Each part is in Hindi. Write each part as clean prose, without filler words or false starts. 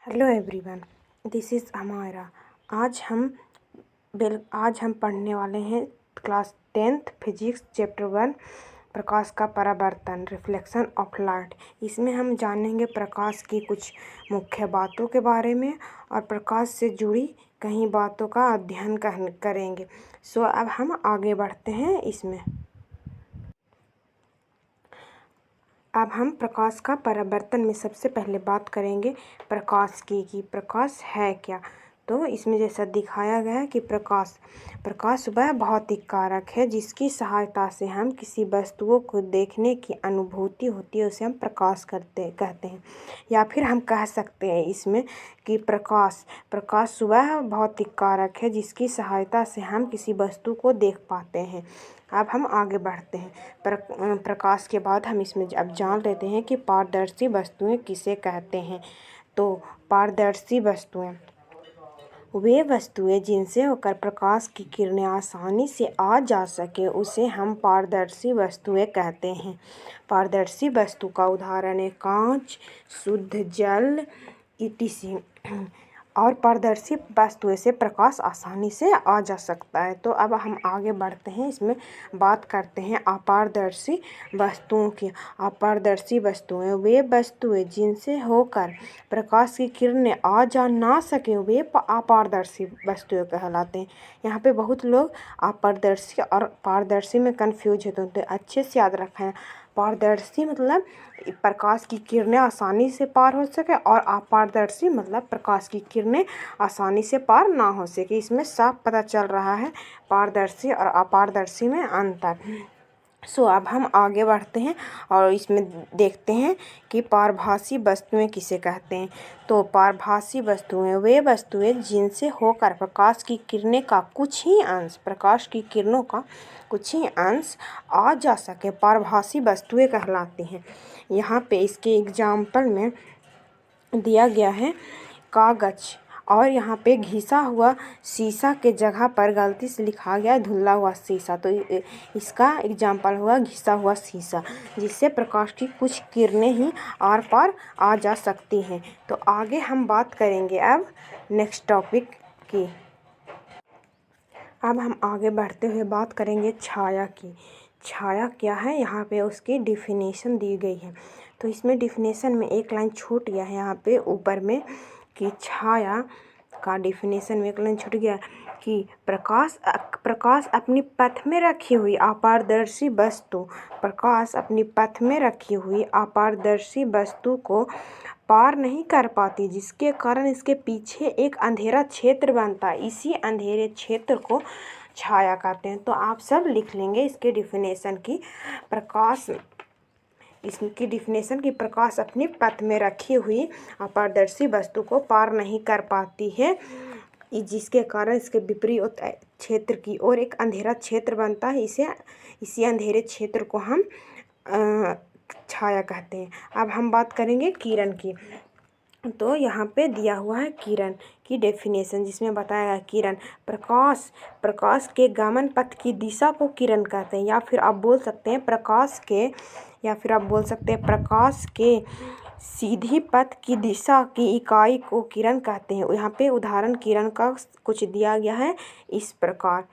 हेलो एवरीवन, दिस इज़ हमारा। आज हम पढ़ने वाले हैं क्लास 10th फिजिक्स चैप्टर 1 प्रकाश का परावर्तन, रिफ्लेक्शन ऑफ लाइट। इसमें हम जानेंगे प्रकाश की कुछ मुख्य बातों के बारे में और प्रकाश से जुड़ी कई बातों का अध्ययन करेंगे। अब हम आगे बढ़ते हैं इसमें। अब हम प्रकाश का परावर्तन में सबसे पहले बात करेंगे प्रकाश की कि प्रकाश है क्या। तो इसमें जैसा दिखाया गया है कि प्रकाश वह भौतिक कारक है जिसकी सहायता से हम किसी वस्तुओं को देखने की अनुभूति होती है, उसे हम प्रकाश कहते हैं। या फिर हम कह सकते हैं इसमें कि प्रकाश वह भौतिक कारक है जिसकी सहायता से हम किसी वस्तु को देख पाते हैं। अब हम आगे बढ़ते हैं। प्रकाश के बाद हम इसमें अब जान लेते हैं कि पारदर्शी वस्तुएं किसे कहते हैं। तो पारदर्शी वस्तुएं वे वस्तुएं जिनसे होकर प्रकाश की किरणें आसानी से आ जा सके, उसे हम पारदर्शी वस्तुएं कहते हैं। पारदर्शी वस्तु का उदाहरण है कांच, शुद्ध जल etc। और पारदर्शी वस्तुएं से प्रकाश आसानी से आ जा सकता है। तो अब हम आगे बढ़ते हैं, इसमें बात करते हैं अपारदर्शी वस्तुओं की। अपारदर्शी वस्तुएं वे वस्तुएं जिनसे होकर प्रकाश की किरणें आ जा ना सके, वे अपारदर्शी वस्तुएं कहलाते हैं। यहाँ पे बहुत लोग अपारदर्शी और पारदर्शी में कंफ्यूज होते हैं, तो अच्छे से याद रखें। पारदर्शी मतलब प्रकाश की किरणें आसानी से पार हो सके, और अपारदर्शी मतलब प्रकाश की किरणें आसानी से पार ना हो सके। इसमें साफ पता चल रहा है पारदर्शी और अपारदर्शी में अंतर। अब हम आगे बढ़ते हैं और इसमें देखते हैं कि पारभासी वस्तुएं किसे कहते हैं। तो पारभासी वस्तुएं वे वस्तुएं जिनसे होकर प्रकाश की किरणों का कुछ ही अंश आ जा सके, पारभासी वस्तुएं कहलाती हैं। यहाँ पे इसके एग्जाम्पल में दिया गया है कागज, और यहाँ पे घिसा हुआ शीशा के जगह पर गलती से लिखा गया धुंधला हुआ शीशा। तो इसका एग्जाम्पल हुआ घिसा हुआ शीशा, जिससे प्रकाश की कुछ किरणें ही आर पार आ जा सकती हैं। तो आगे हम बात करेंगे अब नेक्स्ट टॉपिक की। अब हम आगे बढ़ते हुए बात करेंगे छाया की। छाया क्या है, यहाँ पे उसकी डिफिनेशन दी गई है। तो इसमें डिफिनेशन में एक लाइन छूट गया है यहाँ पे ऊपर में, कि छाया का डिफिनेशन में एक लाइन छूट गया कि प्रकाश अपनी पथ में रखी हुई अपारदर्शी वस्तु को पार नहीं कर पाती, जिसके कारण इसके पीछे एक अंधेरा क्षेत्र बनता है। इसी अंधेरे क्षेत्र को छाया कहते हैं। तो आप सब लिख लेंगे इसके डिफिनेशन की। इसकी डिफिनेशन की प्रकाश अपनी पथ में रखी हुई अपारदर्शी वस्तु को पार नहीं कर पाती है, जिसके कारण इसके विपरीत क्षेत्र की ओर एक अंधेरा क्षेत्र बनता है। इसी अंधेरे क्षेत्र को हम छाया कहते हैं। अब हम बात करेंगे किरण की। तो यहाँ पे दिया हुआ है किरण की डेफिनेशन, जिसमें बताया है किरण प्रकाश के गमन पथ की दिशा को किरण कहते हैं। या फिर आप बोल सकते हैं प्रकाश के सीधी पथ की दिशा की इकाई को किरण कहते हैं। यहाँ पे उदाहरण किरण का कुछ दिया गया है इस प्रकार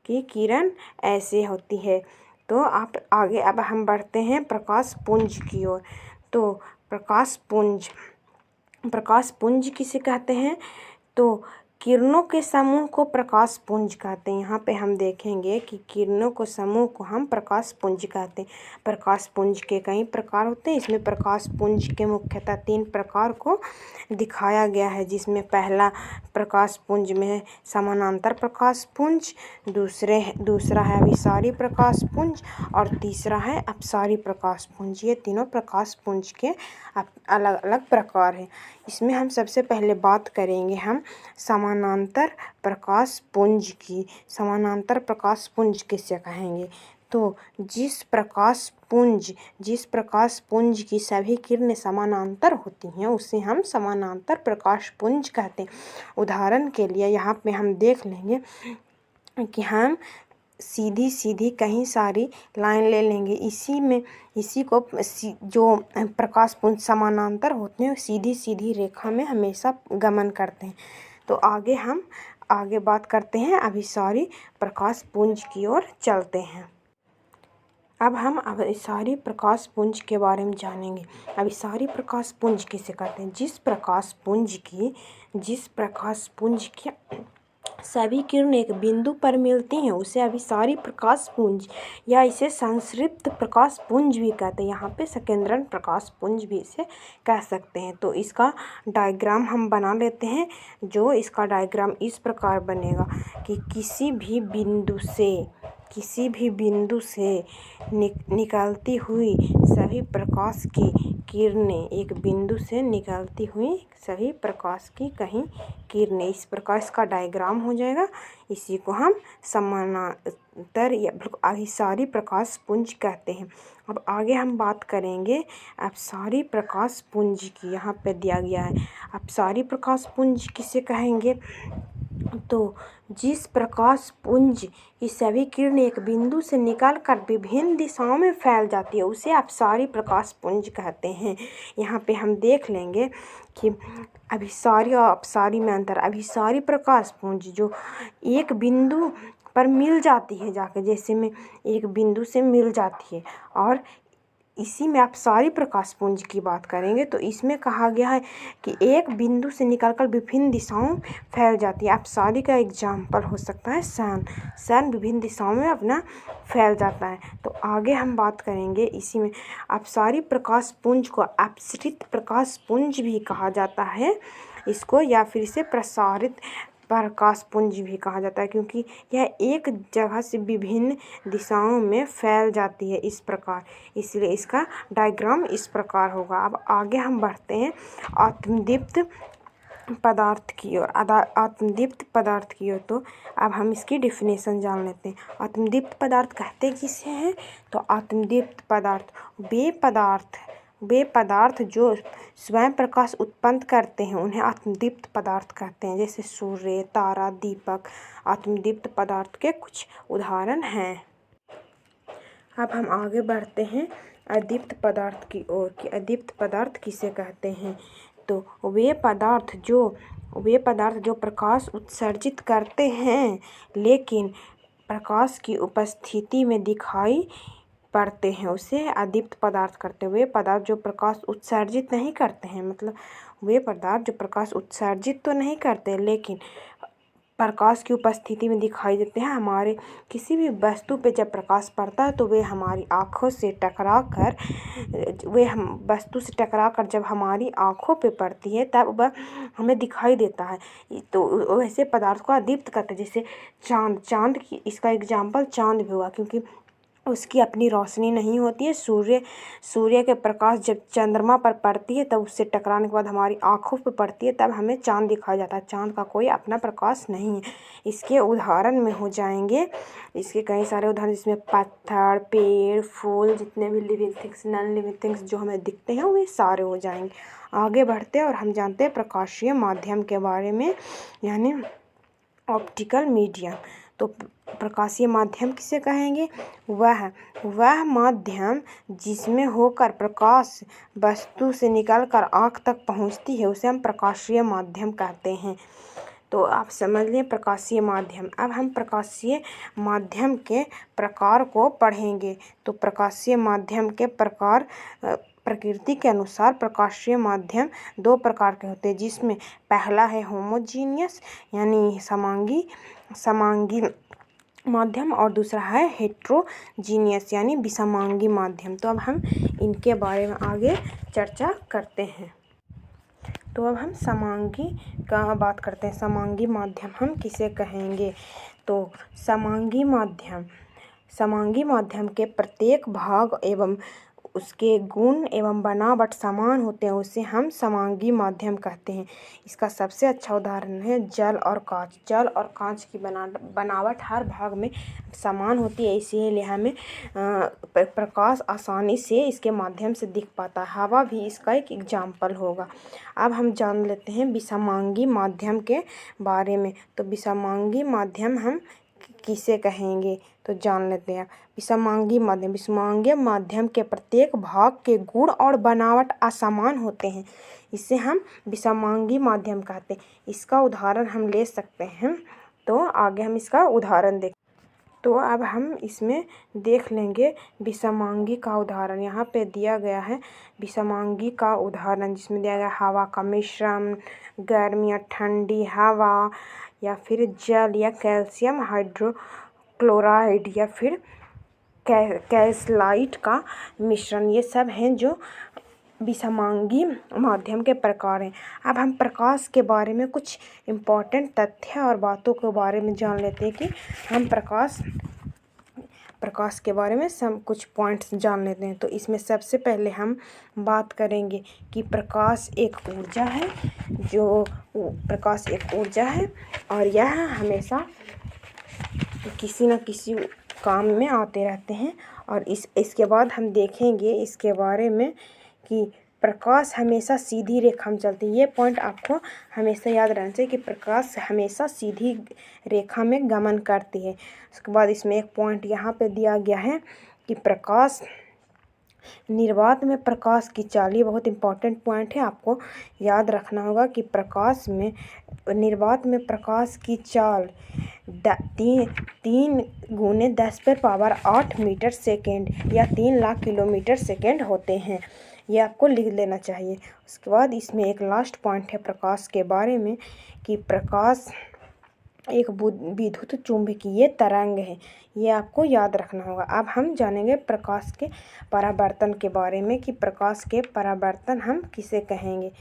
की किरण ऐसे होती है। तो आप आगे अब हम बढ़ते हैं प्रकाश पुंज की ओर। तो प्रकाश पुंज किसे कहते हैं, तो किरणों के समूह को प्रकाश पुंज कहते हैं। यहाँ पे हम देखेंगे कि किरणों को समूह को हम प्रकाश पुंज कहते हैं। प्रकाश पुंज के कई प्रकार होते हैं। इसमें प्रकाश पुंज के मुख्यतः 3 प्रकार को दिखाया गया है, जिसमें पहला प्रकाश पुंज में समानांतर प्रकाश पुंज, दूसरा है अभिसारी प्रकाश पुंज, और तीसरा है अपसारी प्रकाश पुंज। ये तीनों प्रकाश पुंज के अलग अलग प्रकार हैं। इसमें हम सबसे पहले बात करेंगे हम समानांतर प्रकाश पुंज की। समानांतर प्रकाश पुंज किसे कहेंगे, तो जिस प्रकाश पुंज की सभी किरणें समानांतर होती हैं, उसे हम समानांतर प्रकाश पुंज कहते हैं। उदाहरण के लिए यहाँ पे हम देख लेंगे कि हम सीधी सीधी कहीं सारी लाइन ले लेंगे। इसी को जो प्रकाश पुंज समानांतर होते हैं सीधी सीधी रेखा में हमेशा गमन करते हैं। तो हम आगे बात करते हैं अभिसारी प्रकाश पुंज की ओर चलते हैं। अब हम अभिसारी प्रकाश पुंज के बारे में जानेंगे। अभिसारी प्रकाश पुंज किसे कहते हैं? जिस प्रकाश पुंज की सभी किरण एक बिंदु पर मिलती हैं उसे अभिसारी प्रकाश पुंज या इसे संक्षिप्त प्रकाश पुंज भी कहते हैं। यहाँ पे संकेंद्रण प्रकाश पुंज भी इसे कह सकते हैं। तो इसका डायग्राम हम बना लेते हैं। जो इसका डायग्राम इस प्रकार बनेगा कि किसी भी बिंदु से निकलती हुई सभी प्रकाश की किरणें एक बिंदु से निकलती हुई सभी प्रकाश की कहीं किरणें, इस प्रकार इसका डायग्राम हो जाएगा। इसी को हम समानांतर या अभिसारी प्रकाश पुंज कहते हैं। अब आगे हम बात करेंगे अपसारी प्रकाश पुंज की। यहाँ पे दिया गया है अपसारी प्रकाश पुंज किसे कहेंगे? तो जिस प्रकाश पुंज की सभी किरणें एक बिंदु से निकलकर विभिन्न दिशाओं में फैल जाती है उसे अपसारी प्रकाश पुंज कहते हैं। यहाँ पे हम देख लेंगे कि अभिसारी और अपसारी में अंतर। अभिसारी प्रकाश पुंज जो एक बिंदु पर मिल जाती है जाके, जैसे में एक बिंदु से मिल जाती है, और इसी में अपसारी प्रकाश पुंज की बात करेंगे तो इसमें कहा गया है कि एक बिंदु से निकलकर विभिन्न दिशाओं में फैल जाती है। अपसारी का एग्जाम्पल हो सकता है सन विभिन्न दिशाओं में अपना फैल जाता है। तो आगे हम बात करेंगे इसी में अपसारी प्रकाश पुंज को अपसरित प्रकाश पुंज भी कहा जाता है इसको, या फिर इसे प्रसारित प्रकाश पुंज भी कहा जाता है, क्योंकि यह एक जगह से विभिन्न दिशाओं में फैल जाती है इस प्रकार, इसलिए इसका डायग्राम इस प्रकार होगा। अब आगे हम बढ़ते हैं आत्मदीप्त पदार्थ की ओर। तो अब हम इसकी डेफिनेशन जान लेते हैं। आत्मदीप्त पदार्थ कहते किसे हैं? तो आत्मदीप्त पदार्थ वे पदार्थ जो स्वयं प्रकाश उत्पन्न करते हैं उन्हें आत्मदीप्त पदार्थ कहते हैं। जैसे सूर्य, तारा, दीपक आत्मदीप्त पदार्थ के कुछ उदाहरण हैं। अब हम आगे बढ़ते हैं अदीप्त पदार्थ की ओर कि अदीप्त पदार्थ किसे कहते हैं? तो वे पदार्थ जो प्रकाश उत्सर्जित करते हैं लेकिन प्रकाश की उपस्थिति में दिखाई पड़ते हैं उसे अदीप्त पदार्थ कहते हैं। वे पदार्थ जो प्रकाश उत्सर्जित नहीं करते हैं, मतलब वे पदार्थ जो प्रकाश उत्सर्जित तो नहीं करते लेकिन प्रकाश की उपस्थिति में दिखाई देते हैं। हमारे किसी भी वस्तु पे जब प्रकाश पड़ता है तो वे हमारी आँखों से टकरा कर जब हमारी आँखों पे पड़ती है तब वह हमें दिखाई देता है। तो वैसे पदार्थ को अदीप्त कहते हैं। जैसे चाँद की, इसका एग्जाम्पल चाँद भी हुआ, क्योंकि उसकी अपनी रोशनी नहीं होती है। सूर्य के प्रकाश जब चंद्रमा पर पड़ती है तब उससे टकराने के बाद हमारी आँखों पर पड़ती है तब हमें चाँद दिखाई जाता है। चाँद का कोई अपना प्रकाश नहीं है। इसके उदाहरण में हो जाएंगे, इसके कई सारे उदाहरण जिसमें पत्थर, पेड़, फूल, जितने भी living things, non living things जो हमें दिखते हैं वे सारे हो जाएंगे। आगे बढ़ते हैं और हम जानते हैं प्रकाशीय माध्यम के बारे में, यानी ऑप्टिकल मीडियम। तो प्रकाशीय माध्यम किसे कहेंगे? वह माध्यम जिसमें होकर प्रकाश वस्तु से निकलकर आँख तक पहुँचती है उसे हम प्रकाशीय माध्यम कहते हैं। तो आप समझ लें प्रकाशीय माध्यम। अब हम प्रकाशीय माध्यम के प्रकार को पढ़ेंगे। तो प्रकाशीय माध्यम के प्रकार प्रकृति के अनुसार प्रकाशीय माध्यम दो प्रकार के होते हैं, जिसमें पहला है होमोजीनियस यानी समांगी माध्यम, और दूसरा है हेट्रोजीनियस यानी विषमांगी माध्यम। तो अब हम इनके बारे में आगे चर्चा करते हैं। तो अब हम समांगी का बात करते हैं। समांगी माध्यम हम किसे कहेंगे? तो समांगी माध्यम के प्रत्येक भाग एवं उसके गुण एवं बनावट समान होते हैं उसे हम समांगी माध्यम कहते हैं। इसका सबसे अच्छा उदाहरण है जल और कांच। जल और कांच की बनावट हर भाग में समान होती है, इसीलिए हमें प्रकाश आसानी से इसके माध्यम से दिख पाता है। हवा भी इसका एक एग्जाम्पल होगा। अब हम जान लेते हैं विषमांगी माध्यम के बारे में। तो विषमांगी माध्यम हम किसे कहेंगे, तो जान लेते हैं। विषमांगी माध्यम, विषमांगी माध्यम के प्रत्येक भाग के गुण और बनावट असमान होते हैं, इसे हम विषमांगी माध्यम कहते हैं। इसका उदाहरण हम ले सकते हैं, तो आगे हम इसका उदाहरण देखें। तो अब हम इसमें देख लेंगे विषमांगी का उदाहरण। यहाँ पे दिया गया है विषमांगी का उदाहरण, जिसमें दिया गया हवा का मिश्रण, गर्म या ठंडी हवा, या फिर जल या कैल्शियम हाइड्रोक्लोराइड, या फिर कैल्साइट का मिश्रण। ये सब हैं जो विषमांगी माध्यम के प्रकार हैं। अब हम प्रकाश के बारे में कुछ इम्पोर्टेंट तथ्य और बातों के बारे में जान लेते हैं कि हम प्रकाश के बारे में सब कुछ पॉइंट्स जान लेते हैं। तो इसमें सबसे पहले हम बात करेंगे कि प्रकाश एक ऊर्जा है, प्रकाश एक ऊर्जा है और यह हमेशा किसी न किसी काम में आते रहते हैं। और इसके बाद हम देखेंगे इसके बारे में कि प्रकाश हमेशा सीधी रेखा में चलती है। ये पॉइंट आपको हमेशा याद रहना चाहिए कि प्रकाश हमेशा सीधी रेखा में गमन करती है। उसके बाद इसमें एक पॉइंट यहाँ पे दिया गया है कि प्रकाश निर्वात में प्रकाश की चाल, ये बहुत इंपॉर्टेंट पॉइंट है, आपको याद रखना होगा कि प्रकाश में निर्वात में प्रकाश की चाल 3 × 10⁸ मीटर सेकेंड या 3 लाख किलोमीटर सेकेंड होते हैं। ये आपको लिख लेना चाहिए। उसके बाद इसमें एक लास्ट पॉइंट है प्रकाश के बारे में कि प्रकाश एक विद्युत चुंबकीय तरंग है, ये आपको याद रखना होगा। अब हम जानेंगे प्रकाश के परावर्तन के बारे में कि प्रकाश के परावर्तन हम किसे कहेंगे।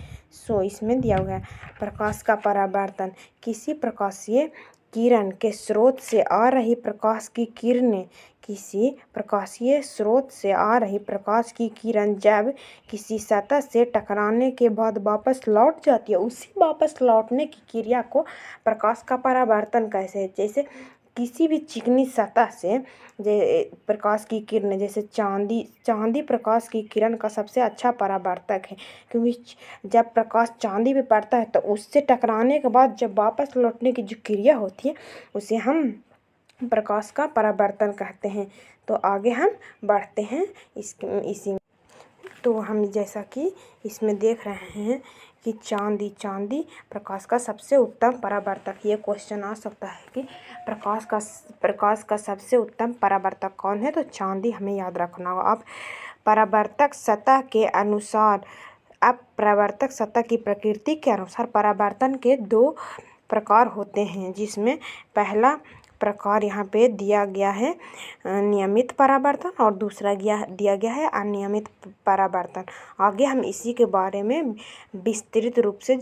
इसमें दिया हुआ है प्रकाश का परावर्तन, किसी प्रकाशीय किरण के स्रोत से आ रही प्रकाश की किरणें, किसी प्रकाशीय स्रोत से आ रही प्रकाश की किरण जब किसी सतह से टकराने के बाद वापस लौट जाती है, उसी वापस लौटने की क्रिया को प्रकाश का परावर्तन कहते हैं। जैसे किसी भी चिकनी सतह से प्रकाश की किरण, जैसे चांदी प्रकाश की किरण का सबसे अच्छा परावर्तक है, क्योंकि जब प्रकाश चांदी पे पड़ता है तो उससे टकराने के बाद जब वापस लौटने की जो क्रिया होती है उसे हम प्रकाश का परावर्तन कहते हैं। तो आगे हम बढ़ते हैं इसी में। तो हम जैसा कि इसमें देख रहे हैं कि चांदी प्रकाश का सबसे उत्तम परावर्तक। ये क्वेश्चन आ सकता है कि प्रकाश का सबसे उत्तम परावर्तक कौन है, तो चांदी हमें याद रखना होगा। अब परावर्तक सतह के अनुसार, अब परावर्तक सतह की प्रकृति के अनुसार परावर्तन के 2 प्रकार होते हैं, जिसमें पहला प्रकार यहाँ पे दिया गया है नियमित परावर्तन और दूसरा दिया गया है अनियमित परावर्तन। आगे हम इसी के बारे में विस्तृत रूप से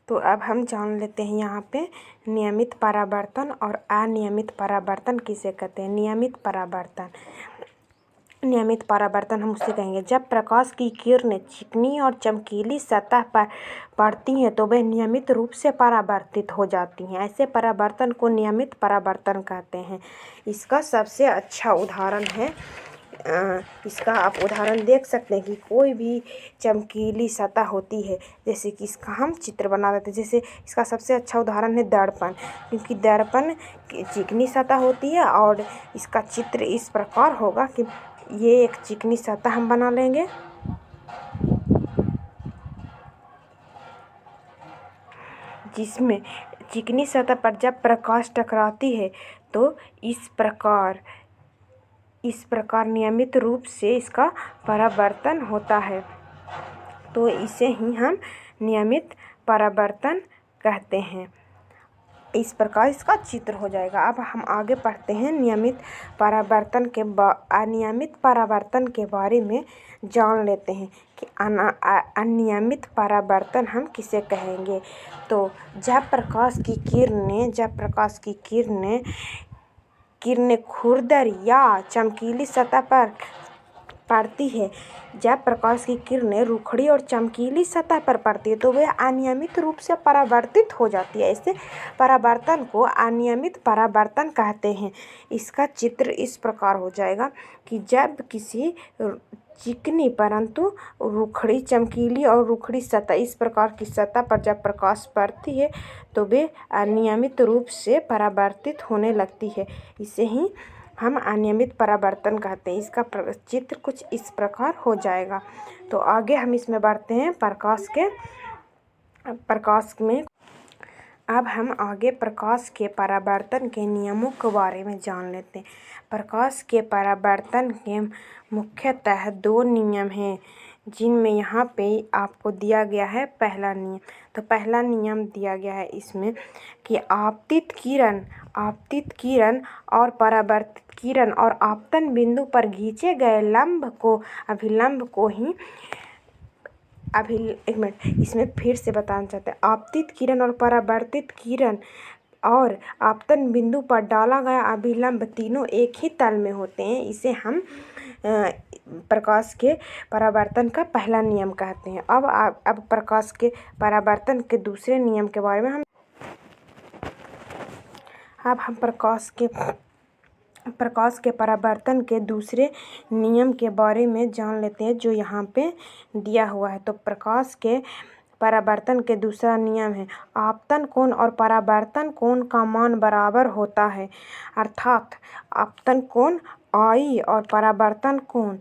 तो अब हम जान लेते हैं यहाँ पे नियमित परावर्तन और अनियमित परावर्तन किसे कहते हैं। नियमित परावर्तन हम उससे कहेंगे जब प्रकाश की किरणें चिकनी और चमकीली सतह पर पड़ती हैं तो वे नियमित रूप से परावर्तित हो जाती हैं। ऐसे परावर्तन को नियमित परावर्तन कहते हैं। इसका सबसे अच्छा उदाहरण है, इसका आप उदाहरण देख सकते हैं कि कोई भी चमकीली सतह होती है, जैसे कि इसका हम चित्र बना देते हैं। जैसे इसका सबसे अच्छा उदाहरण है दर्पण, क्योंकि दर्पण चिकनी सतह होती है और इसका चित्र इस प्रकार होगा कि ये एक चिकनी सतह हम बना लेंगे, जिसमें चिकनी सतह पर जब प्रकाश टकराती है तो इस प्रकार नियमित रूप से इसका परावर्तन होता है, तो इसे ही हम नियमित परावर्तन कहते हैं। इस प्रकार इसका चित्र हो जाएगा। अब हम आगे पढ़ते हैं अनियमित परावर्तन के बारे में जान लेते हैं कि अनियमित परावर्तन हम किसे कहेंगे। तो जब प्रकाश की किरणें खुरदर या चमकीली सतह पर पड़ती है, जब प्रकाश की किरणें रुखड़ी और चमकीली सतह पर पड़ती है तो वह अनियमित रूप से परावर्तित हो जाती है। ऐसे परावर्तन को अनियमित परावर्तन कहते हैं। इसका चित्र इस प्रकार हो जाएगा कि जब किसी चिकनी परंतु रुखड़ी, चमकीली और रुखड़ी सतह। इस प्रकार की सतह पर जब प्रकाश पड़ती है तो वे अनियमित रूप से परावर्तित होने लगती है। इसे ही हम अनियमित परावर्तन कहते हैं। इसका चित्र कुछ इस प्रकार हो जाएगा। तो आगे हम इसमें बढ़ते हैं प्रकाश में। अब हम आगे प्रकाश के परावर्तन के नियमों के बारे में जान लेते हैं। प्रकाश के परावर्तन के मुख्यतः 2 नियम हैं, जिनमें यहाँ पे आपको दिया गया है पहला नियम। तो पहला नियम दिया गया है इसमें कि आपतित किरण और परावर्तित किरण और आपतन बिंदु पर खींचे गए लंब को अभिलंब को ही एक मिनट, इसमें फिर से बताना चाहते हैं। आपतित किरण और परावर्तित किरण और आपतन बिंदु पर डाला गया अभिलंब तीनों एक ही तल में होते हैं। इसे हम प्रकाश के परावर्तन का पहला नियम कहते हैं। अब प्रकाश के परावर्तन के दूसरे नियम के बारे में हम प्रकाश के परावर्तन के दूसरे नियम के बारे में जान लेते हैं, जो यहाँ पे दिया हुआ है। तो प्रकाश के परावर्तन के दूसरा नियम है, आपतन कोण और परावर्तन कोण का मान बराबर होता है। अर्थात आपतन कोण I और परावर्तन कोण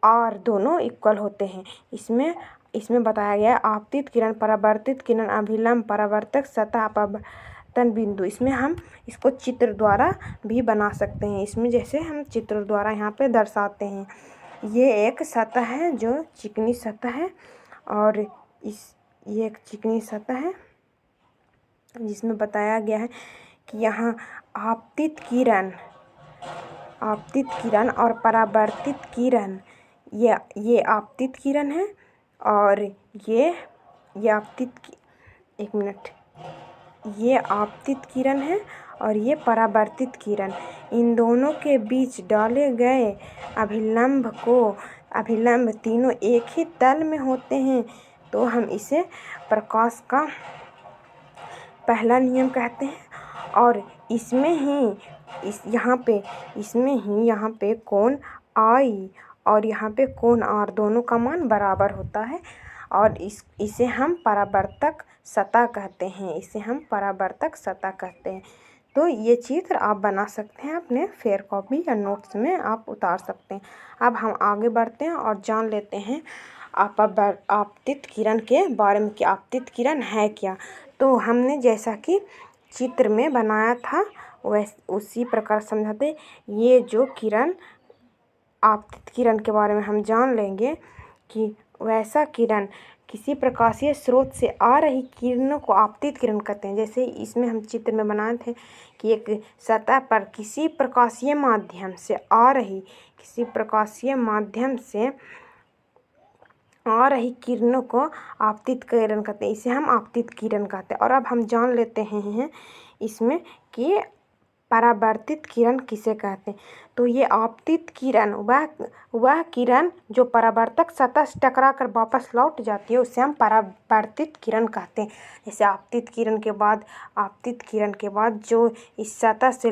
R दोनों इक्वल होते हैं। इसमें बताया गया है आपतित किरण, परावर्तित किरण, अभिलंब, परावर्तक सतह, अपवर्तन बिंदु। इसमें हम इसको चित्र द्वारा भी बना सकते हैं। इसमें जैसे हम चित्र द्वारा यहाँ पे दर्शाते हैं। ये एक सतह है जो चिकनी सतह है, और ये एक चिकनी सतह है जिसमें बताया गया है कि यहाँ आपतित किरण और परावर्तित किरण, ये आपतित किरण है और ये आपतित किरण है और ये परावर्तित किरण। इन दोनों के बीच डाले गए अभिलंब तीनों एक ही तल में होते हैं। तो हम इसे प्रकाश का पहला नियम कहते हैं। और इसमें ही यहाँ पे कोण I और यहाँ पे कोण R दोनों का मान बराबर होता है, और इसे हम परावर्तक सतह कहते हैं। तो ये चित्र आप बना सकते हैं, अपने फेयर कॉपी या नोट्स में आप उतार सकते हैं। अब हम आगे बढ़ते हैं और जान लेते हैं आपतित किरण के बारे में कि आपतित किरण है क्या। तो हमने जैसा कि चित्र में बनाया था उसी प्रकार समझाते। ये जो किरण आपतित किरण के बारे में हम जान लेंगे कि वैसा किरण किसी प्रकाशीय स्रोत से आ रही किरणों को आपतित किरण कहते हैं। जैसे इसमें हम चित्र में बनाए थे कि एक सतह पर किसी प्रकाशीय माध्यम से आ रही किरणों को आपतित किरण कहते हैं। इसे हम आपतित किरण कहते हैं। और अब हम जान लेते हैं इसमें कि परावर्तित किरण किसे कहते हैं। तो ये आपतित किरण वह किरण जो परावर्तक सतह से टकरा कर वापस लौट जाती है, उसे हम परावर्तित किरण कहते हैं। जैसे आपतित किरण के बाद जो इस सतह से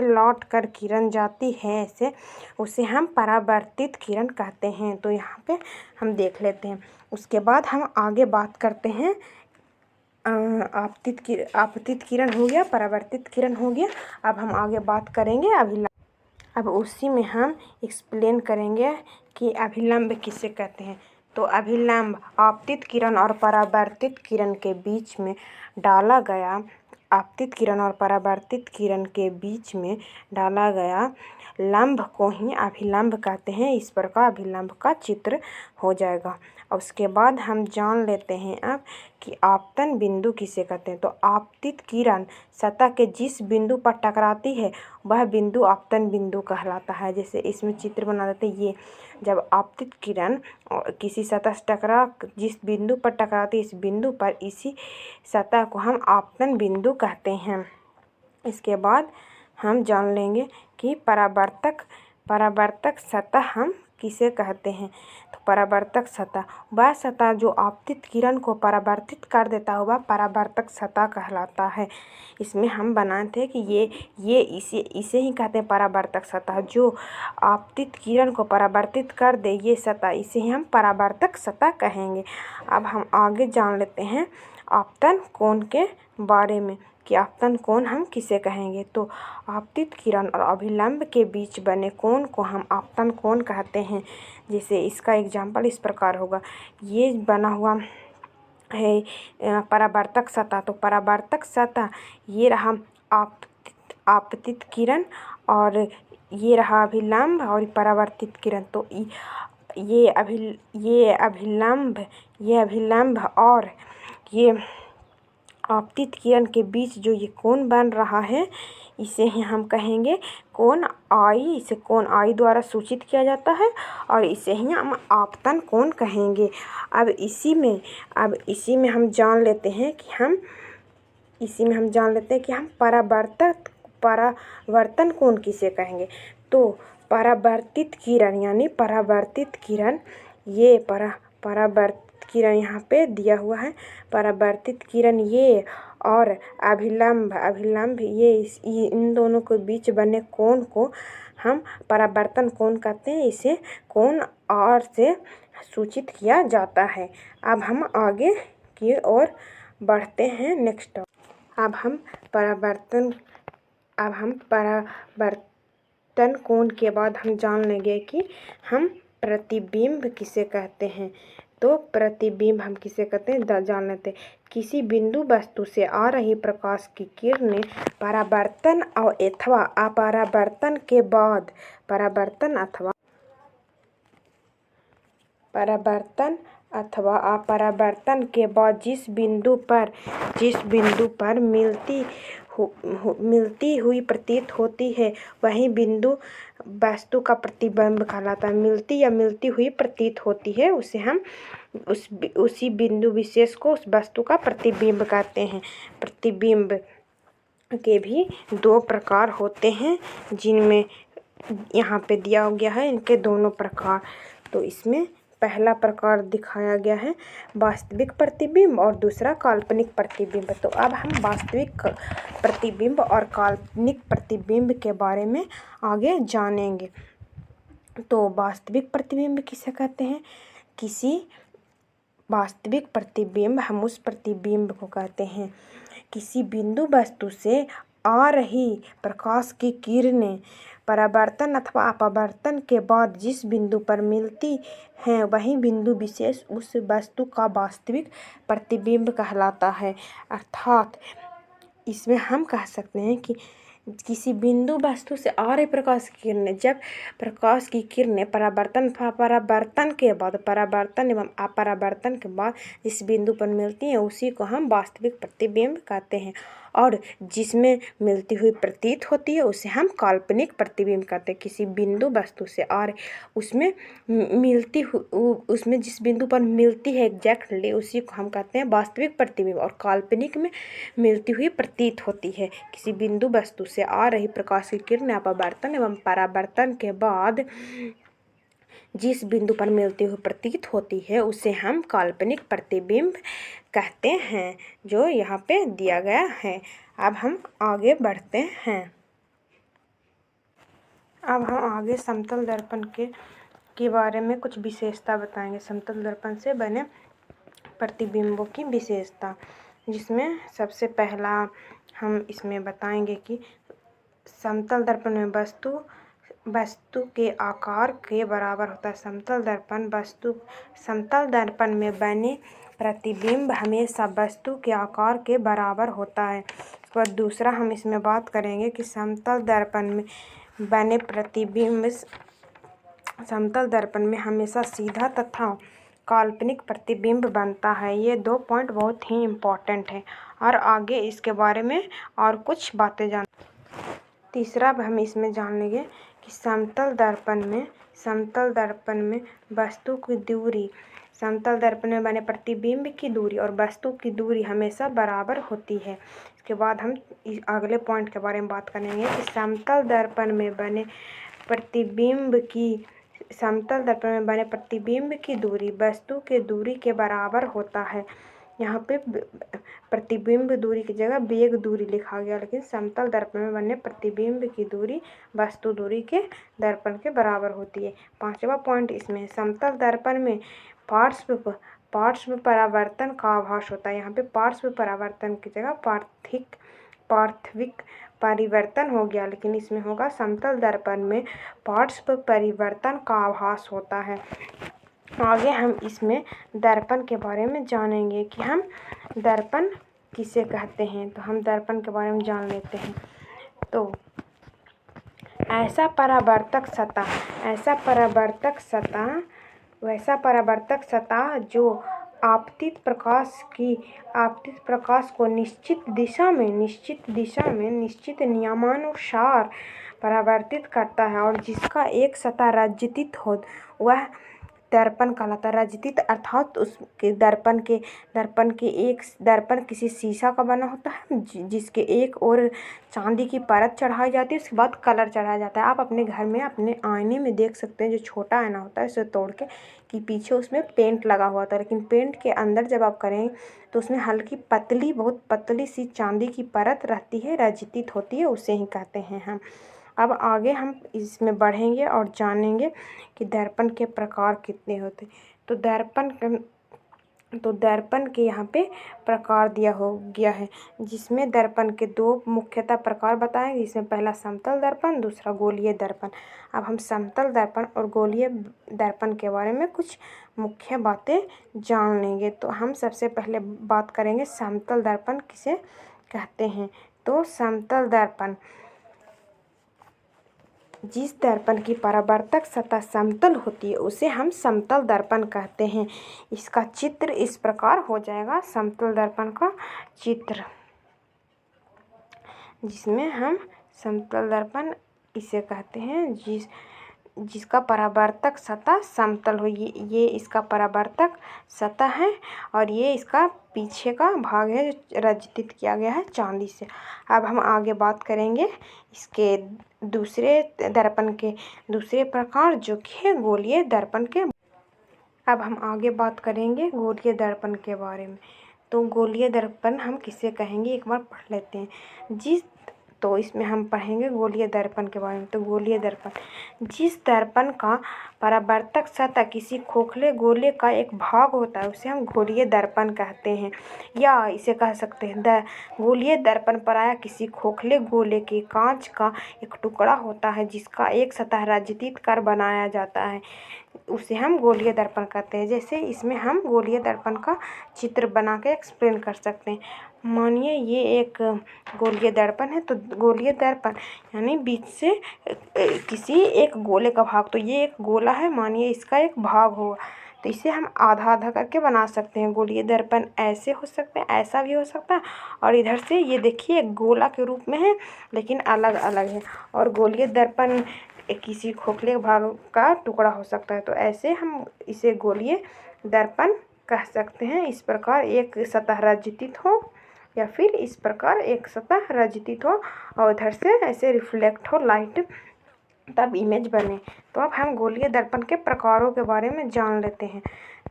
लौट कर किरण जाती है उसे हम परावर्तित किरण कहते हैं। तो यहाँ पे हम देख लेते हैं। उसके बाद हम आगे बात करते हैं। आपतित किरण हो गया, परावर्तित किरण हो गया। अब हम आगे बात करेंगे अभिलंब। अब उसी में हम एक्सप्लेन करेंगे कि अभिलंब किसे कहते हैं। तो अभिलंब आपतित किरण और परावर्तित किरण के बीच में डाला गया लंब को ही अभिलंब कहते हैं। इस प्रकार अभिलंब का चित्र हो जाएगा। और उसके बाद हम जान लेते हैं अब कि आपतन बिंदु किसे कहते हैं। तो आपतित किरण सतह के जिस बिंदु पर टकराती है वह बिंदु आपतन बिंदु कहलाता है। जैसे इसमें चित्र बना देते हैं। ये जब आपतित किरण किसी सतह से जिस बिंदु पर टकराती है, इस बिंदु पर इसी सतह को हम आपतन बिंदु कहते हैं। इसके बाद हम जान लेंगे कि परावर्तक सतह हम किसे कहते हैं? तो परावर्तक सतह। वह सतह जो आपतित किरण को परावर्तित कर देता है वह परावर्तक सतह कहलाता है। इसमें हम बनाए थे कि ये इसे ही कहते हैं परावर्तक सतह। जो आपतित किरण को परावर्तित कर दे ये सतह, इसे ही हम परावर्तक सतह कहेंगे। अब हम आगे जान लेते हैं आपतन कोण के बारे में कि आपतन कोण हम किसे कहेंगे। तो आपतित किरण और अभिलंब के बीच बने कोण को हम आपतन कोण कहते हैं। जैसे इसका एग्जाम्पल इस प्रकार होगा, ये बना हुआ है परावर्तक सतह। तो परावर्तक सतह ये रहा आपतित किरण और ये रहा अभिलंब और परावर्तित किरण। तो ये अभिलंब और ये आपतित किरण के बीच जो ये कोण बन रहा है इसे ही हम कहेंगे कोण आई। इसे कोण आई द्वारा सूचित किया जाता है और इसे ही हम आपतन कोण कहेंगे। अब इसी में हम जान लेते हैं कि हम परावर्तन कोण किसे कहेंगे। तो परावर्तित किरण यानी परावर्तित किरण, ये परावर्तित किरण यहाँ पे दिया हुआ है। परावर्तित किरण ये और अभिलंब ये इन दोनों के बीच बने कोण को हम परावर्तन कोण कहते हैं। इसे कोण आर से सूचित किया जाता है। अब हम आगे की ओर बढ़ते हैं। नेक्स्ट अब हम परावर्तन कोण के बाद हम जान लेंगे कि हम प्रतिबिंब किसे कहते हैं। तो प्रतिबिंब हम किसे कहते हैं जान लेते हैं। किसी बिंदु वस्तु से आ रही प्रकाश की किरणें परावर्तन अथवा अपरावर्तन के बाद जिस बिंदु पर मिलती हुई प्रतीत होती है वही बिंदु वस्तु का प्रतिबिंब कहलाता है। मिलती हुई प्रतीत होती है उसे हम उसी बिंदु विशेष को उस वस्तु का प्रतिबिंब कहते हैं। प्रतिबिंब के भी दो प्रकार होते हैं जिनमें यहाँ पे दिया गया है इनके दोनों प्रकार। तो इसमें पहला प्रकार दिखाया गया है वास्तविक प्रतिबिंब और दूसरा काल्पनिक प्रतिबिंब। तो अब हम वास्तविक प्रतिबिंब और काल्पनिक प्रतिबिंब के बारे में आगे जानेंगे। तो वास्तविक प्रतिबिंब किसे कहते हैं? वास्तविक प्रतिबिंब हम उस प्रतिबिंब को कहते हैं किसी बिंदु वस्तु से आ रही प्रकाश की किरणें परावर्तन अथवा अपवर्तन के बाद जिस बिंदु पर मिलती हैं वही बिंदु विशेष उस वस्तु का वास्तविक प्रतिबिंब कहलाता है। अर्थात इसमें हम कह सकते हैं कि किसी बिंदु वस्तु से आ रही प्रकाश की किरणें, जब प्रकाश की किरणें परावर्तन एवं अपरावर्तन के बाद जिस बिंदु पर मिलती हैं उसी को हम वास्तविक प्रतिबिंब कहते हैं। और जिसमें मिलती हुई प्रतीत होती है उसे हम काल्पनिक प्रतिबिंब कहते हैं। किसी बिंदु वस्तु से आ रही उसमें जिस बिंदु पर मिलती है एग्जैक्टली उसी को हम कहते हैं वास्तविक प्रतिबिंब। और काल्पनिक में मिलती हुई प्रतीत होती है। किसी बिंदु वस्तु से आ रही प्रकाश की किरणें अपवर्तन एवं परावर्तन के बाद जिस बिंदु पर मिलती हुई प्रतीत होती है उसे हम काल्पनिक प्रतिबिंब कहते हैं, जो यहाँ पे दिया गया है। अब हम आगे बढ़ते हैं। अब हम आगे समतल दर्पण के बारे में कुछ विशेषता बताएंगे। समतल दर्पण से बने प्रतिबिंबों की विशेषता, जिसमें सबसे पहला हम इसमें बताएंगे कि समतल दर्पण में वस्तु के आकार के बराबर होता है। समतल दर्पण में बने प्रतिबिंब हमेशा वस्तु के आकार के बराबर होता है। और दूसरा हम इसमें बात करेंगे कि समतल दर्पण में बने प्रतिबिंब समतल दर्पण में हमेशा सीधा तथा काल्पनिक प्रतिबिंब बनता है। ये 2 पॉइंट बहुत ही इम्पोर्टेंट है और आगे इसके बारे में और कुछ बातें तीसरा हम इसमें जान लेंगे कि समतल दर्पण में वस्तु की दूरी, समतल दर्पण में बने प्रतिबिंब की दूरी और वस्तु की दूरी हमेशा बराबर होती है। इसके बाद हम अगले पॉइंट के बारे में बात करेंगे कि समतल दर्पण में बने प्रतिबिंब की समतल दर्पण में बने प्रतिबिंब की दूरी वस्तु के दूरी के बराबर होता है। यहाँ पे प्रतिबिंब दूरी की जगह वेग दूरी लिखा गया, लेकिन समतल दर्पण में बने प्रतिबिंब की दूरी वस्तु दूरी के दर्पण के बराबर होती है। 5वां पॉइंट इसमें, समतल दर्पण में पार्श्व परावर्तन का आभास होता है। यहाँ पे पार्श्व परावर्तन की जगह पार्थिक परिवर्तन हो गया, लेकिन इसमें होगा समतल दर्पण में पार्श्व परिवर्तन का आभास होता है। आगे हम इसमें दर्पण के बारे में जानेंगे कि हम दर्पण किसे कहते हैं। तो हम दर्पण के बारे में जान लेते हैं। तो ऐसा परावर्तक सतह जो आपतित प्रकाश को निश्चित दिशा में निश्चित नियमानुसार परावर्तित करता है और जिसका एक सतह रजित हो, वह दर्पण कहलाता है। रजित अर्थात उसके दर्पण किसी शीशा का बना होता है, जिसके एक ओर चांदी की परत चढ़ाई जाती है, उसके बाद कलर चढ़ाया जाता है। आप अपने घर में अपने आईने में देख सकते हैं, जो छोटा आईना होता है उसे तोड़ के, कि पीछे उसमें पेंट लगा हुआ था, लेकिन पेंट के अंदर जब आप करें तो उसमें हल्की बहुत पतली सी चांदी की परत रहती है, रजित होती है, उसे ही कहते हैं हम। अब आगे हम इसमें बढ़ेंगे और जानेंगे कि दर्पण के प्रकार कितने होते। तो दर्पण के यहाँ पे प्रकार दिया हो गया है, जिसमें दर्पण के 2 मुख्यतः प्रकार बताए, जिसमें पहला समतल दर्पण, दूसरा गोलीय दर्पण। अब हम समतल दर्पण और गोलीय दर्पण के बारे में कुछ मुख्य बातें जान लेंगे। तो हम सबसे पहले बात करेंगे समतल दर्पण किसे कहते हैं। तो समतल दर्पण, जिस दर्पण की परावर्तक सतह समतल होती है उसे हम समतल दर्पण कहते हैं। इसका चित्र इस प्रकार हो जाएगा, समतल दर्पण का चित्र, जिसमें हम समतल दर्पण इसे कहते हैं जिसका परावर्तक सतह समतल हो। ये इसका परावर्तक सतह है और ये इसका पीछे का भाग है जो रजित किया गया है चांदी से। अब हम आगे बात करेंगे इसके दूसरे दर्पण के दूसरे प्रकार, जो कि है गोलीय दर्पण के। अब हम आगे बात करेंगे गोलीय दर्पण के बारे में। तो गोलीय दर्पण हम किसे कहेंगे, एक बार पढ़ लेते हैं। तो इसमें हम पढ़ेंगे गोलीय दर्पण के बारे में। तो गोलीय दर्पण, जिस दर्पण का परावर्तक सतह किसी खोखले गोले का एक भाग होता है उसे हम गोलीय दर्पण कहते हैं, या इसे कह सकते हैं गोलीय दर्पण प्रायः किसी खोखले गोले के कांच का एक टुकड़ा होता है जिसका एक सतह रजित कर बनाया जाता है, उसे हम गोलीय दर्पण कहते हैं। जैसे इसमें हम गोलीय दर्पण का चित्र बना के एक्सप्लेन कर सकते हैं। मानिए ये एक गोलीय दर्पण है, तो गोलीय दर्पण यानी बीच से किसी एक गोले का भाग, तो ये एक गोला है, मानिए इसका एक भाग होगा, तो इसे हम आधा आधा करके बना सकते हैं। गोलीय दर्पण ऐसे हो सकते हैं, ऐसा भी हो सकता है, और इधर से ये देखिए एक गोला के रूप में है लेकिन अलग अलग है। और गोलीय दर्पण किसी खोखले भाग का टुकड़ा हो सकता है, तो ऐसे हम इसे गोलीय दर्पण कह सकते हैं। इस प्रकार एक सतह रजित हो, या फिर इस प्रकार एक सतह रजित हो और उधर से ऐसे रिफ्लेक्ट हो लाइट, तब इमेज बने। तो अब हम गोलीय दर्पण के प्रकारों के बारे में जान लेते हैं।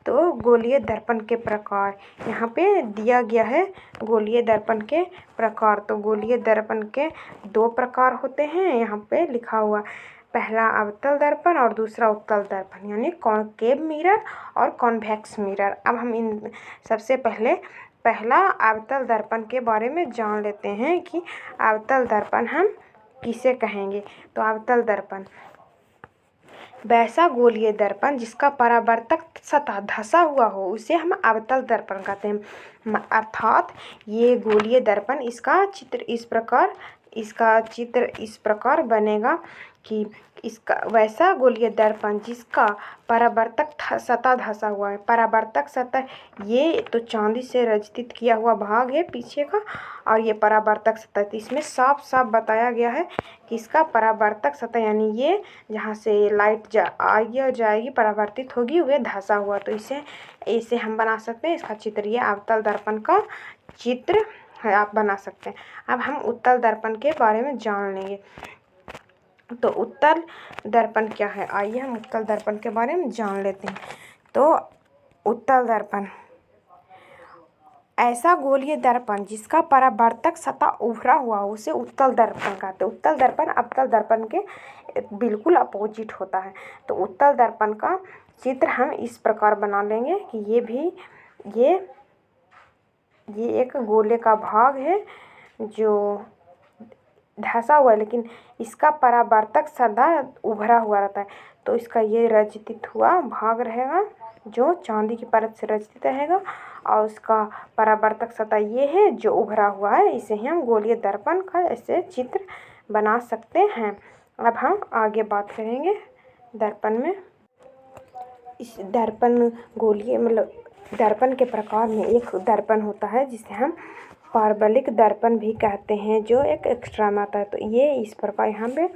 तो गोलीय दर्पण के प्रकार यहाँ पे दिया गया है। गोलीय दर्पण के प्रकार, तो गोलीय दर्पण के 2 प्रकार होते हैं, यहाँ पे लिखा हुआ। पहला अवतल दर्पण और दूसरा उत्तल दर्पण, यानी कॉनकेव मिरर और कॉन्वेक्स मिरर। अब हम सबसे पहला अवतल दर्पण के बारे में जान लेते हैं कि अवतल दर्पण हम किसे कहेंगे। तो अवतल दर्पण वैसा गोलीय दर्पण जिसका परावर्तक सतह धंसा हुआ हो उसे हम अवतल दर्पण कहते हैं। अर्थात ये गोलीय दर्पण, इसका चित्र इस प्रकार बनेगा कि इसका वैसा गोलीय दर्पण जिसका परावर्तक सतह धंसा हुआ है। परावर्तक सतह ये तो चांदी से रजित किया हुआ भाग है पीछे का, और ये परावर्तक सतह, तो इसमें साफ साफ बताया गया है कि इसका परावर्तक सतह यानी ये जहाँ से लाइट आएगी और जाएगी परावर्तित होगी वह धंसा हुआ, तो इसे हम बना सकते हैं। इसका चित्र, ये अवतल दर्पण का चित्र है, आप बना सकते हैं। अब हम उत्तल दर्पण के बारे में जान लेंगे। तो उत्तल दर्पण क्या है, आइए हम उत्तल दर्पण के बारे में जान लेते हैं। तो उत्तल दर्पण ऐसा गोलीय दर्पण जिसका परावर्तक सतह उभरा हुआ हो उसे उत्तल दर्पण कहते हैं। उत्तल दर्पण अवतल दर्पण के बिल्कुल अपोजिट होता है। तो उत्तल दर्पण का चित्र हम इस प्रकार बना लेंगे कि ये एक गोले का भाग है जो धंसा हुआ है, लेकिन इसका परावर्तक सदा उभरा हुआ रहता है। तो इसका ये रचित हुआ भाग रहेगा जो चांदी की परत से रचित रहेगा, और उसका परावर्तक सतह ये है जो उभरा हुआ है। इसे ही हम गोलीय दर्पण का ऐसे चित्र बना सकते हैं। अब हम आगे बात करेंगे दर्पण में। इस दर्पण गोलीय मतलब दर्पण के प्रकार में एक दर्पण होता है जिसे हम पारवलिक दर्पण भी कहते हैं, जो एक एक्स्ट्रा में आता है। तो ये इस प्रकार यहाँ पे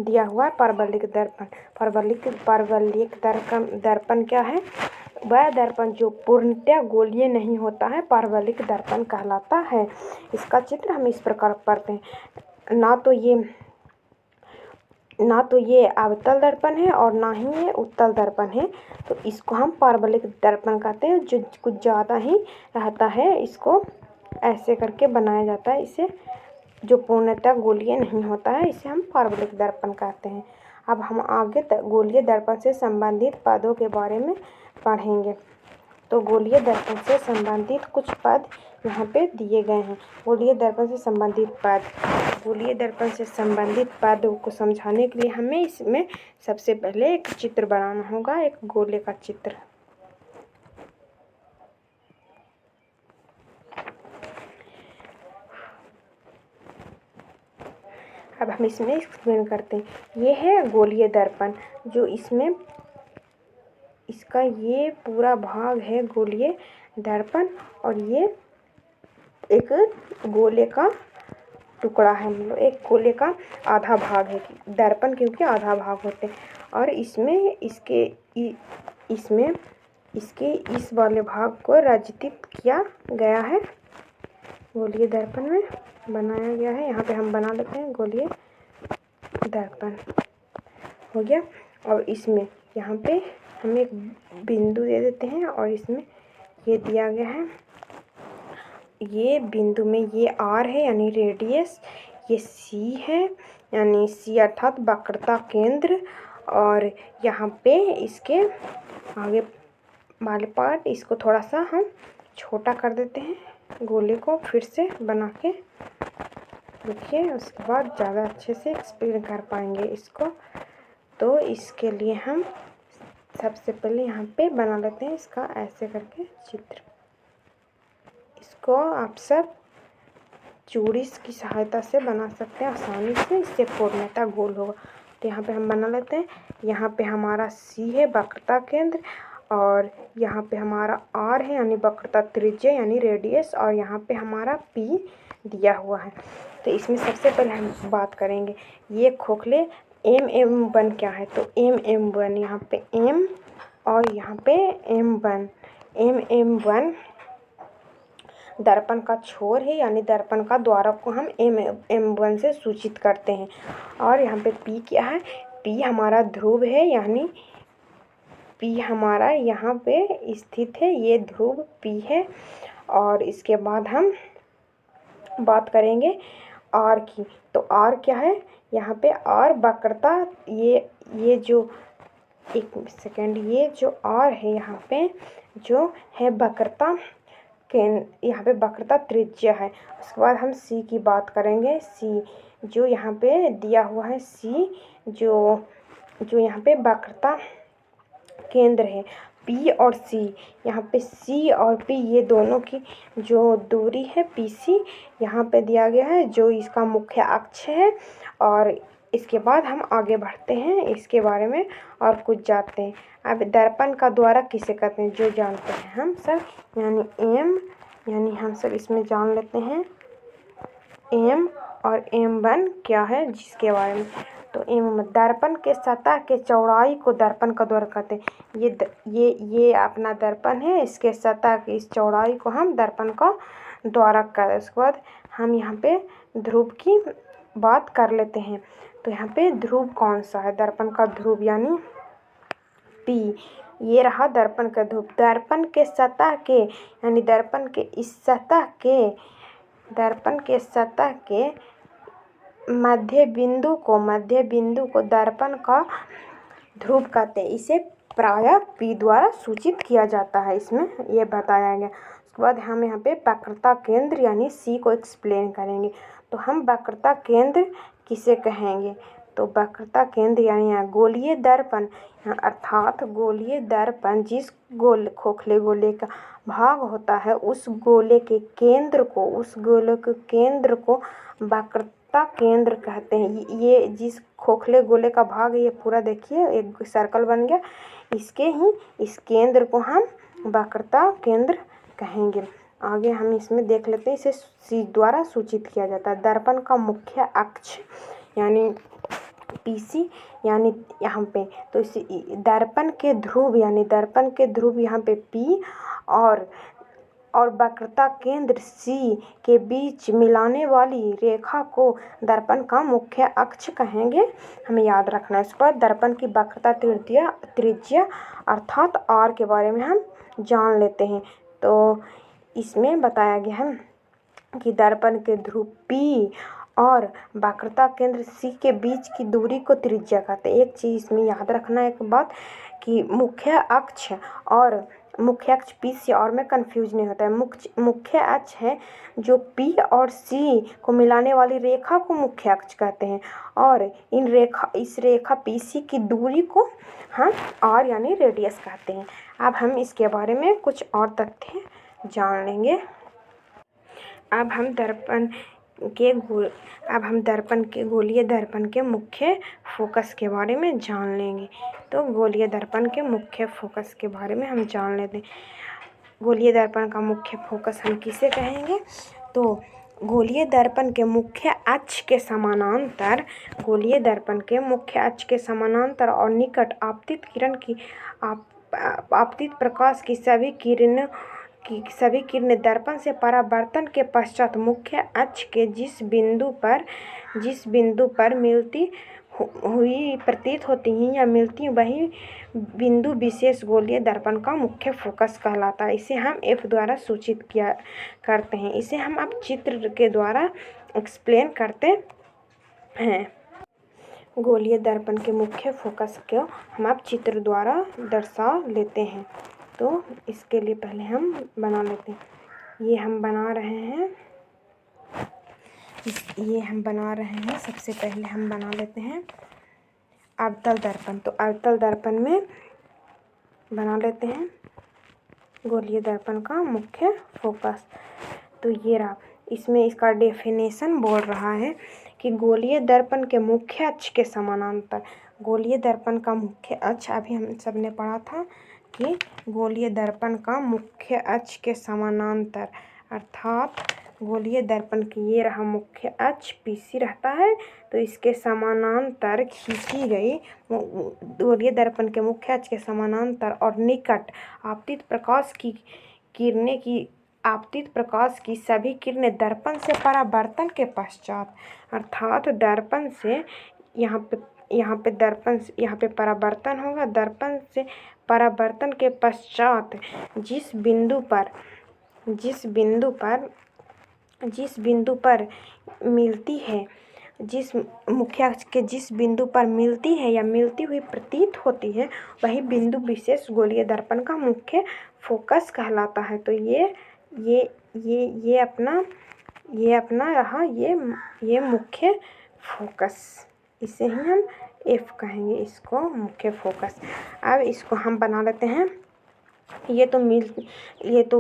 दिया हुआ है पारवलिक दर्पण। पारवलिक दर्पण क्या है, वह दर्पण जो पूर्णतः गोलीय नहीं होता है पारवलिक दर्पण कहलाता है। इसका चित्र हम इस प्रकार पढ़ते हैं। ना तो ये अवतल दर्पण है और ना ही ये उत्तल दर्पण है। तो इसको हम पारवलिक दर्पण कहते हैं, जो कुछ ज़्यादा ही रहता है। इसको ऐसे करके बनाया जाता है, इसे जो पूर्णतः गोलीय नहीं होता है इसे हम पारवलिक दर्पण कहते हैं। अब हम आगे गोलीय दर्पण से संबंधित पदों के बारे में पढ़ेंगे। तो गोलीय दर्पण से संबंधित कुछ पद यहाँ पे दिए गए हैं। गोलीय दर्पण से संबंधित पदों को समझाने के लिए हमें इसमें सबसे पहले एक चित्र बनाना होगा, एक गोले का चित्र। अब हम इसमें एक्सप्लेन करते हैं। ये है गोलीय दर्पण, जो इसमें इसका ये पूरा भाग है गोलीय दर्पण, और ये एक गोले का टुकड़ा है, मतलब एक गोले का आधा भाग है। दर्पण क्योंकि आधा भाग होते हैं, और इसमें इसके इस वाले भाग को रचित किया गया है, गोलीय दर्पण में बनाया गया है। यहाँ पे हम बना लेते हैं गोलीय दर्पण हो गया। और इसमें यहाँ पे हम एक बिंदु दे देते हैं, और इसमें ये दिया गया है, ये बिंदु में ये आर है यानी रेडियस, ये सी है यानी सी अर्थात वक्रता केंद्र, और यहाँ पे इसके आगे वाले पार्ट इसको थोड़ा सा हम छोटा कर देते हैं गोले को फिर से बना के। देखिए उसके बाद ज़्यादा अच्छे से एक्सप्लेन कर पाएंगे इसको। तो इसके लिए हम सबसे पहले यहाँ पे बना लेते हैं इसका ऐसे करके चित्र। इसको आप सब चूड़ी की सहायता से बना सकते हैं आसानी से, इससे पूर्णतः गोल होगा। तो यहाँ पे हम बना लेते हैं। यहाँ पे हमारा सी है वक्रता केंद्र, और यहाँ पे हमारा आर है यानी वक्रता त्रिज्या यानी रेडियस, और यहाँ पे हमारा पी दिया हुआ है। तो इसमें सबसे पहले हम बात करेंगे ये खोखले M1 क्या है। तो M1 यहाँ पे M और यहाँ पे M1 दर्पण का छोर है, यानी दर्पण का द्वारक को हम M1 से सूचित करते हैं। और यहाँ पे P क्या है, P हमारा ध्रुव है, यानी P हमारा यहाँ पे स्थित है, ये ध्रुव P है। और इसके बाद हम बात करेंगे R की। तो R क्या है, यहाँ पे R वक्रता, ये जो एक सेकेंड, ये जो R है यहाँ पे जो है वक्रता यहाँ पे वक्रता त्रिज्या है। उसके बाद हम C की बात करेंगे। C जो यहाँ पे दिया हुआ है, C जो यहाँ पे वक्रता केंद्र है। P और C, यहाँ पे C और P ये दोनों की जो दूरी है PC यहाँ पे दिया गया है, जो इसका मुख्य अक्ष है। और इसके बाद हम आगे बढ़ते हैं, इसके बारे में और कुछ जानते हैं। अब दर्पण का द्वारक किसे कहते हैं, जो जानते हैं हम सब, यानी हम सब इसमें जान लेते हैं M और M1 क्या है जिसके बारे में। तो दर्पण के सतह के चौड़ाई को दर्पण का द्वारक कहते हैं। ये अपना दर्पण है, इसके सतह की इस चौड़ाई को हम दर्पण का द्वारक कहते हैं। उसके बाद हम यहाँ पे ध्रुव की बात कर लेते हैं। तो यहाँ पे ध्रुव कौन सा है? दर्पण का ध्रुव यानी P। ये रहा दर्पण का ध्रुव। दर्पण के सतह के यानी दर्पण के इस सतह के मध्य बिंदु को दर्पण का ध्रुव कहते हैं। इसे प्रायः P द्वारा सूचित किया जाता है, इसमें ये बताया गया। उसके बाद हम यहाँ पे वक्रता केंद्र यानी C को एक्सप्लेन करेंगे। तो हम वक्रता केंद्र किसे कहेंगे? तो वक्रता केंद्र यानी गोलीय दर्पण, अर्थात गोलीय दर्पण जिस खोखले गोले का भाग होता है उस गोले के केंद्र को वक्रता केंद्र कहते हैं। ये जिस खोखले गोले का भाग है, ये पूरा देखिए एक सर्कल बन गया, इस केंद्र को हम वक्रता केंद्र कहेंगे। आगे हम इसमें देख लेते हैं, इसे C द्वारा सूचित किया जाता है। दर्पण का मुख्य अक्ष यानी PC यानी यहाँ पे, तो इस दर्पण के ध्रुव यहाँ पे P और वक्रता केंद्र C के बीच मिलाने वाली रेखा को दर्पण का मुख्य अक्ष कहेंगे। हमें याद रखना है। इस पर दर्पण की वक्रता त्रिज्या अर्थात R के बारे में हम जान लेते हैं। तो इसमें बताया गया है कि दर्पण के ध्रुव P और वक्रता केंद्र C के बीच की दूरी को त्रिज्या कहते हैं। एक चीज़ इसमें याद रखना, एक बात कि मुख्य अक्ष PC और में कंफ्यूज नहीं होता है। मुख्य अक्ष है जो P और C को मिलाने वाली रेखा को मुख्य अक्ष कहते हैं, और इस रेखा PC की दूरी को हम R यानी रेडियस कहते हैं। अब हम इसके बारे में कुछ और तथ्य जान लेंगे। अब हम गोलीय दर्पण के मुख्य फोकस के बारे में जान लेंगे। तो गोलीय दर्पण के मुख्य फोकस के बारे में हम जान लेते हैं। गोलीय दर्पण का मुख्य फोकस हम किसे कहेंगे? तो गोलीय दर्पण के मुख्य अक्ष के समानांतर और निकट आपतित प्रकाश की सभी किरणें दर्पण से परावर्तन के पश्चात मुख्य अक्ष के जिस बिंदु पर मिलती हुई प्रतीत होती हैं या मिलती वही बिंदु विशेष गोलीय दर्पण का मुख्य फोकस कहलाता है। इसे हम F द्वारा सूचित करते हैं। इसे हम अब चित्र के द्वारा एक्सप्लेन करते हैं। गोलीय दर्पण के मुख्य फोकस को हम अब चित्र द्वारा दर्शा लेते हैं। तो इसके लिए पहले हम बना लेते हैं। ये हम बना रहे हैं। सबसे पहले हम बना लेते हैं अवतल दर्पण। तो अवतल दर्पण में बना लेते हैं गोलीय दर्पण का मुख्य फोकस। तो ये रहा, इसमें इसका डेफिनेशन बोल रहा है कि गोलीय दर्पण के मुख्य अक्ष के समानांतर। गोलीय दर्पण का मुख्य अक्ष अभी हम सब ने पढ़ा था कि गोलीय दर्पण का मुख्य अक्ष के समानांतर, अर्थात गोलीय दर्पण की ये रहा मुख्य अक्ष PC रहता है, तो इसके समानांतर खींची गई गोलीय दर्पण के मुख्य अक्ष के समानांतर और निकट आपतित प्रकाश की सभी किरणें दर्पण से परावर्तन के पश्चात, अर्थात दर्पण से यहाँ पे परावर्तन होगा। दर्पण से परावर्तन के पश्चात जिस बिंदु पर मिलती है, जिस मुख्य अक्ष के जिस बिंदु पर मिलती है या मिलती हुई प्रतीत होती है, वही बिंदु विशेष गोलीय दर्पण का मुख्य फोकस कहलाता है। तो ये अपना रहा ये मुख्य फोकस, इसे ही हम F कहेंगे, इसको मुख्य फोकस। अब इसको हम बना लेते हैं। ये तो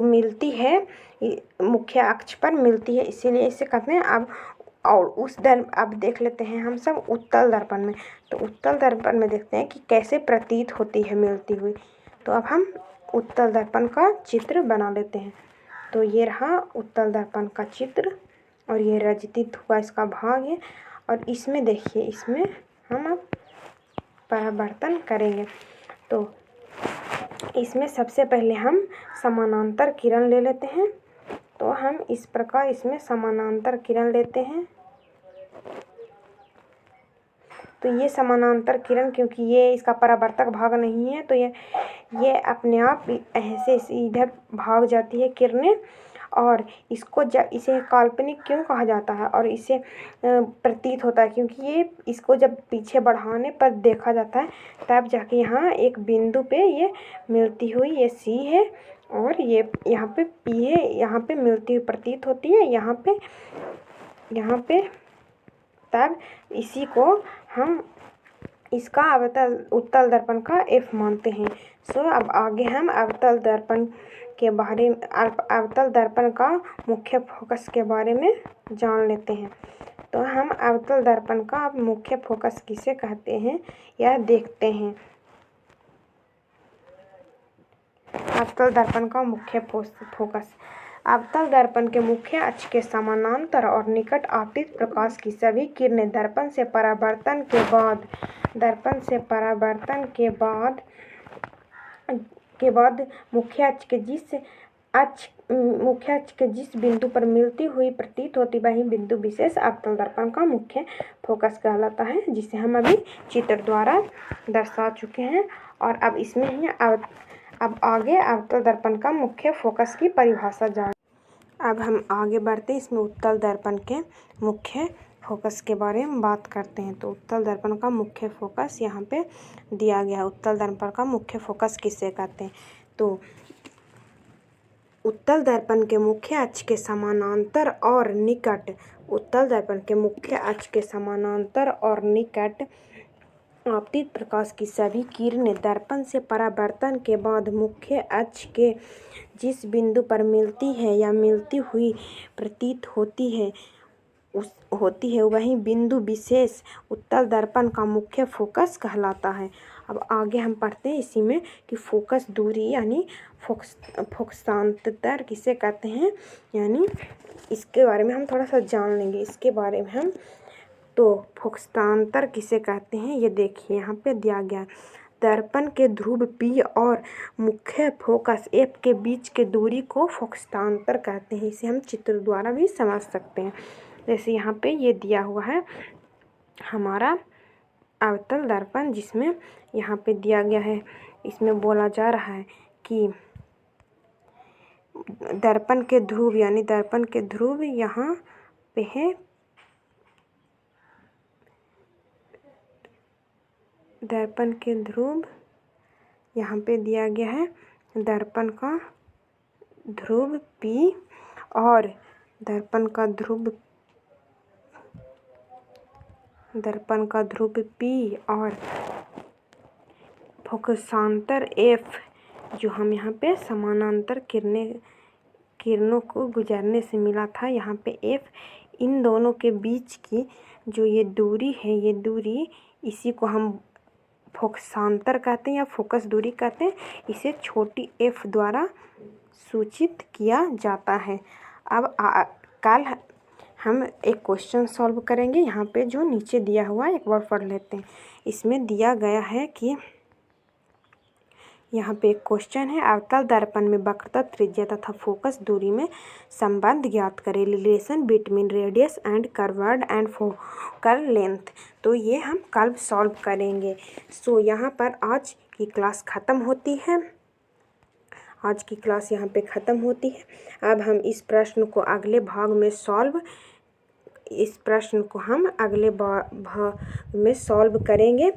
मिलती है, मुख्य अक्ष पर मिलती है, इसीलिए इसे कहते हैं। अब देख लेते हैं हम सब उत्तल दर्पण में। तो उत्तल दर्पण में देखते हैं कि कैसे प्रतीत होती है मिलती हुई। तो अब हम उत्तल दर्पण का चित्र बना लेते हैं। तो ये रहा उत्तल दर्पण का चित्र, और ये रचित हुआ इसका भाग है। और इसमें देखिए, इसमें हम अब परावर्तन करेंगे। तो इसमें सबसे पहले हम समानांतर किरण ले लेते हैं। तो हम इस प्रकार इसमें समानांतर किरण लेते हैं। तो ये समानांतर किरण, क्योंकि ये इसका परावर्तक भाग नहीं है, तो ये अपने आप ऐसे इधर भाग जाती है किरणें। और इसको जब इसे काल्पनिक क्यों कहा जाता है और इसे प्रतीत होता है, क्योंकि ये इसको जब पीछे बढ़ाने पर देखा जाता है तब जाके यहाँ एक बिंदु पे ये मिलती हुई ये सी है और ये यहाँ पे पी है, यहाँ पे मिलती हुई प्रतीत होती है यहाँ पे। तब इसी को हम इसका उत्तल दर्पण का एफ मानते हैं। सो अब आगे हम अवतल दर्पण के बारे में, अवतल दर्पण का मुख्य फोकस के बारे में जान लेते हैं। तो हम अवतल दर्पण का मुख्य फोकस किसे कहते हैं यह देखते हैं। अवतल दर्पण का मुख्य फोकस। अवतल दर्पण के मुख्य अक्ष के समानांतर और निकट आपतित प्रकाश की सभी किरणें दर्पण से परावर्तन के बाद मुख्य अक्ष के जिस बिंदु पर मिलती हुई प्रतीत होती वही बिंदु विशेष अवतल दर्पण का मुख्य फोकस कहलाता है, जिसे हम अभी चित्र द्वारा दर्शा चुके हैं। और अब इसमें ही अब आगे अवतल दर्पण का मुख्य फोकस की परिभाषा जान। अब हम आगे बढ़ते इसमें उत्तल दर्पण के मुख्य फोकस के बारे में बात करते हैं। तो उत्तल दर्पण का मुख्य फोकस यहाँ पे दिया गया है। उत्तल दर्पण का मुख्य फोकस किसे कहते हैं? तो उत्तल दर्पण के मुख्य अक्ष के समानांतर और निकट, उत्तल दर्पण के मुख्य अक्ष के समानांतर और निकट आपतित प्रकाश की सभी किरणें दर्पण से परावर्तन के बाद मुख्य अक्ष के जिस बिंदु पर मिलती है या मिलती हुई प्रतीत होती है वही बिंदु विशेष उत्तल दर्पण का मुख्य फोकस कहलाता है। अब आगे हम पढ़ते हैं इसी में कि फोकस दूरी यानी फोकसांतर किसे कहते हैं, यानी इसके बारे में हम थोड़ा सा जान लेंगे इसके बारे में हम। तो फोकसांतर किसे कहते हैं ये देखिए यहाँ पे दिया गया। दर्पण के ध्रुव P और मुख्य फोकस F के बीच के दूरी को फोकसांतर कहते हैं। इसे हम चित्र द्वारा भी समझ सकते हैं। जैसे यहाँ पे ये दिया हुआ है हमारा अवतल दर्पण, जिसमें यहाँ पे दिया गया है, इसमें बोला जा रहा है कि दर्पण के ध्रुव यानी दर्पण के ध्रुव यहाँ पे है, दर्पण के ध्रुव यहाँ पे दिया गया है। दर्पण का ध्रुव P और दर्पण का ध्रुव P और फोकसांतर F जो हम यहाँ पे समानांतर किरणों को गुजरने से मिला था, यहाँ पे F, इन दोनों के बीच की जो ये दूरी है, ये दूरी, इसी को हम फोकसांतर कहते हैं या फोकस दूरी कहते हैं। इसे छोटी f द्वारा सूचित किया जाता है। अब कल हम एक क्वेश्चन सॉल्व करेंगे। यहाँ पे जो नीचे दिया हुआ है एक बार पढ़ लेते हैं। इसमें दिया गया है कि यहाँ पे एक क्वेश्चन है, अवतल दर्पण में वक्रता, त्रिज्या तथा फोकस दूरी में संबंध ज्ञात करें, relation between radius and curved and focal length. तो ये हम कल सॉल्व करेंगे। सो यहाँ पर आज की क्लास ख़त्म होती है। आज की क्लास यहाँ पे ख़त्म होती है। अब हम इस प्रश्न को अगले भाग में सॉल्व करेंगे।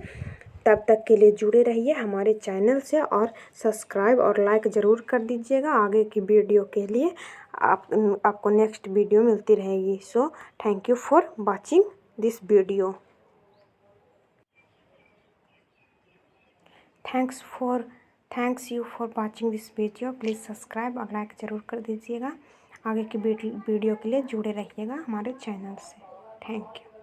तब तक के लिए जुड़े रहिए हमारे चैनल से और सब्सक्राइब और लाइक ज़रूर कर दीजिएगा। आगे की वीडियो के लिए आपको नेक्स्ट वीडियो मिलती रहेगी। So thank you for watching this video. Thanks you for watching this video. Please subscribe और लाइक ज़रूर कर दीजिएगा। आगे की वीडियो के लिए जुड़े रहिएगा हमारे चैनल से। Thank you.